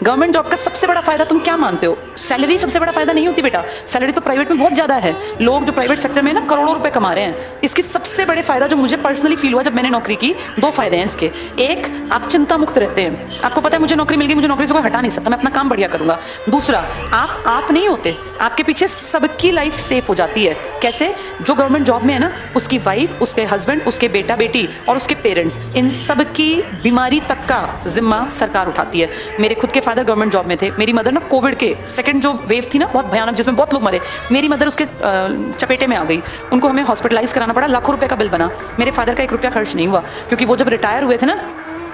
Government job का सबसे बड़ा फायदा तुम क्या मानते हो? सैलरी सबसे बड़ा फायदा नहीं होती बेटा, सैलरी तो प्राइवेट में बहुत ज्यादा है। लोग जो प्राइवेट सेक्टर में ना करोड़ों रुपए कमा रहे हैं। इसकी सबसे बड़े फायदा जो मुझे पर्सनली फील हुआ जब मैंने नौकरी की, दो फायदे हैं इसके। एक, आप चिंता मुक्त रहते हैं, आपको पता है मुझे नौकरी मिल गई, मुझे नौकरी से कोई हटा नहीं सकता, मैं अपना काम बढ़िया करूंगा। दूसरा, आप नहीं होते, आपके पीछे सबकी लाइफ सेफ हो जाती है। कैसे? जो गवर्नमेंट जॉब में है ना, उसकी वाइफ, उसके हस्बैंड, उसके बेटा बेटी और उसके पेरेंट्स, इन सब की बीमारी तक का जिम्मा सरकार उठाती है। मेरे खुद के फादर गवर्नमेंट जॉब में थे। मेरी मदर ना कोविड के सेकंड जो वेव थी ना बहुत भयानक, जिसमें बहुत लोग मरे, मेरी मदर उसके चपेटे में आ गई। उनको हमें हॉस्पिटलाइज कराना पड़ा, लाखों रुपए का बिल बना। मेरे फादर का 1 रुपया खर्च नहीं हुआ, क्योंकि वो जब रिटायर हुए थे ना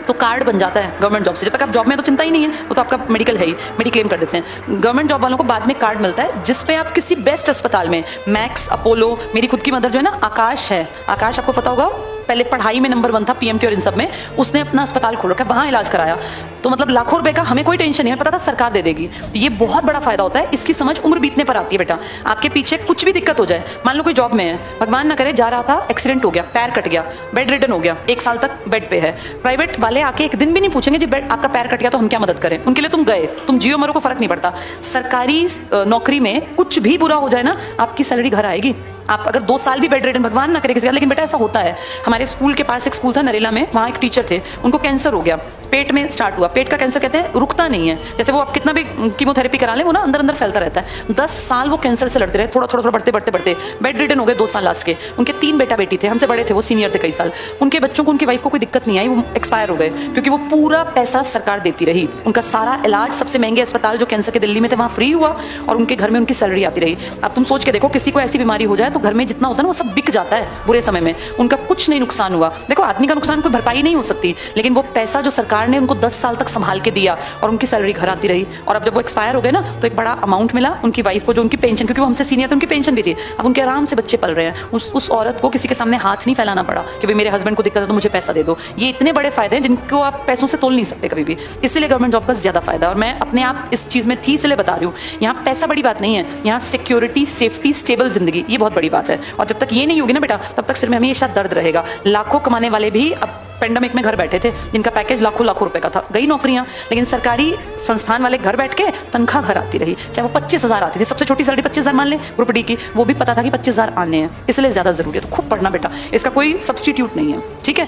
तो कार्ड बन जाता है गवर्नमेंट जॉब से। जब तक आप जॉब में तो चिंता ही नहीं है, वो तो आपका मेडिकल है ही, मेडिक्लेम कर देते हैं। गवर्नमेंट जॉब वालों को बाद में कार्ड मिलता है जिसपे आप किसी बेस्ट अस्पताल में, मैक्स, अपोलो, मेरी खुद की मदर जो है ना आकाश है, आकाश आपको पता होगा, पहले पढ़ाई में नंबर 1 था पीएमटी और इन सब में, उसने अपना अस्पताल खोल रखा, वहां इलाज कराया। तो मतलब लाखों रुपए का हमें कोई टेंशन नहीं है, पता था सरकार दे देगी। ये बहुत बड़ा फायदा होता है। इसकी समझ उम्र बीतने पर आती है बेटा। आपके पीछे कुछ भी दिक्कत हो जाए, मान लो कोई जॉब में है, भगवान ना करे जा रहा था, एक्सीडेंट हो गया, पैर कट गया, बेड रिटर्न हो गया, 1 साल तक बेड पे है, प्राइवेट वाले आके एक दिन भी नहीं पूछेंगे जी बेड आपका पैर कट गया तो हम क्या मदद करें। उनके लिए तुम गए, तुम जियो मरो को फर्क नहीं पड़ता। सरकारी नौकरी में कुछ भी बुरा हो जाए ना, आपकी सैलरी घर आएगी। आप अगर 2 साल भी बेड रिटर्न, भगवान ना करे किसी का, लेकिन बेटा ऐसा होता है। हमारे स्कूल के पास एक स्कूल था नरेला में, वहाँ एक टीचर थे, उनको कैंसर हो गया, पेट में स्टार्ट हुआ। पेट का कैंसर कहते हैं रुकता नहीं है, जैसे वो आप कितना भी कीमोथेरेपी करा लें वो ना अंदर अंदर फैलता रहता है। 10 साल वो कैंसर से लड़ते रहे, थोड़ा थोड़ा बढ़ते बेड रिटर्न हो गए 2 साल लास्ट के। उनके 3 बेटा बेटी थे, हमसे बड़े थे, वो सीनियर थे कई साल। उनके बच्चों को, उनकी वाइफ को कोई दिक्कत नहीं आई, वो एक्सपायर हो गए, क्योंकि वो पूरा पैसा सरकार देती रही। उनका सारा इलाज सबसे महंगे अस्पताल जो कैंसर के दिल्ली में थे वहाँ फ्री हुआ, और उनके घर में उनकी सैलरी आती रही। अब तुम सोच के देखो, किसी को ऐसी बीमारी हो जाए तो घर में जितना होता है ना वो सब बिक जाता है बुरे समय में, उनका कुछ नहीं नुकसान हुआ। देखो आदमी का नुकसान कोई भरपाई नहीं हो सकती, लेकिन वो पैसा जो सरकार ने उनको 10 साल तक संभाल के दिया और उनकी सैलरी घर आती रही। और अब जब वो एक्सपायर हो गए ना तो एक बड़ा अमाउंट मिला उनकी वाइफ को, जो उनकी पेंशन, क्योंकि वो हमसे सीनियर थे, उनकी पेंशन भी थी। अब उनके आराम से बच्चे पल रहे हैं। उस औरत को किसी के सामने हाथ नहीं फैलाना पड़ा कि भाई मेरे हस्बैंड को दिक्कत है तो मुझे पैसा दे दो। ये इतने बड़े फायदे हैं जिनको आप पैसों से तोल नहीं सकते कभी भी। इसलिए गवर्नमेंट जॉब का ज्यादा फायदा, और मैं अपने आप इस चीज में थी इसलिए बता रही हूँ। यहाँ पैसा बड़ी बात नहीं है, यहाँ सिक्योरिटी, सेफ्टी, स्टेबल जिंदगी, ये बहुत बड़ी बात है। और जब तक ये नहीं होगी ना बेटा, तब तक सिर में हमेशा दर्द रहेगा। लाखों कमाने वाले भी अब पेंडेमिक में घर बैठे थे, जिनका पैकेज लाखों रुपए का था, गई नौकरियां, लेकिन सरकारी संस्थान वाले घर बैठ के तनख्वाह घर आती रही। चाहे वो 25,000 आती थी, सबसे छोटी सैलरी 25,000 मान ले ग्रुप डी की, वो भी पता था कि 25,000 आने हैं, इसलिए ज्यादा जरूरी है। तो खूब पढ़ना बेटा, इसका कोई सब्स्टिट्यूट नहीं है, ठीक है।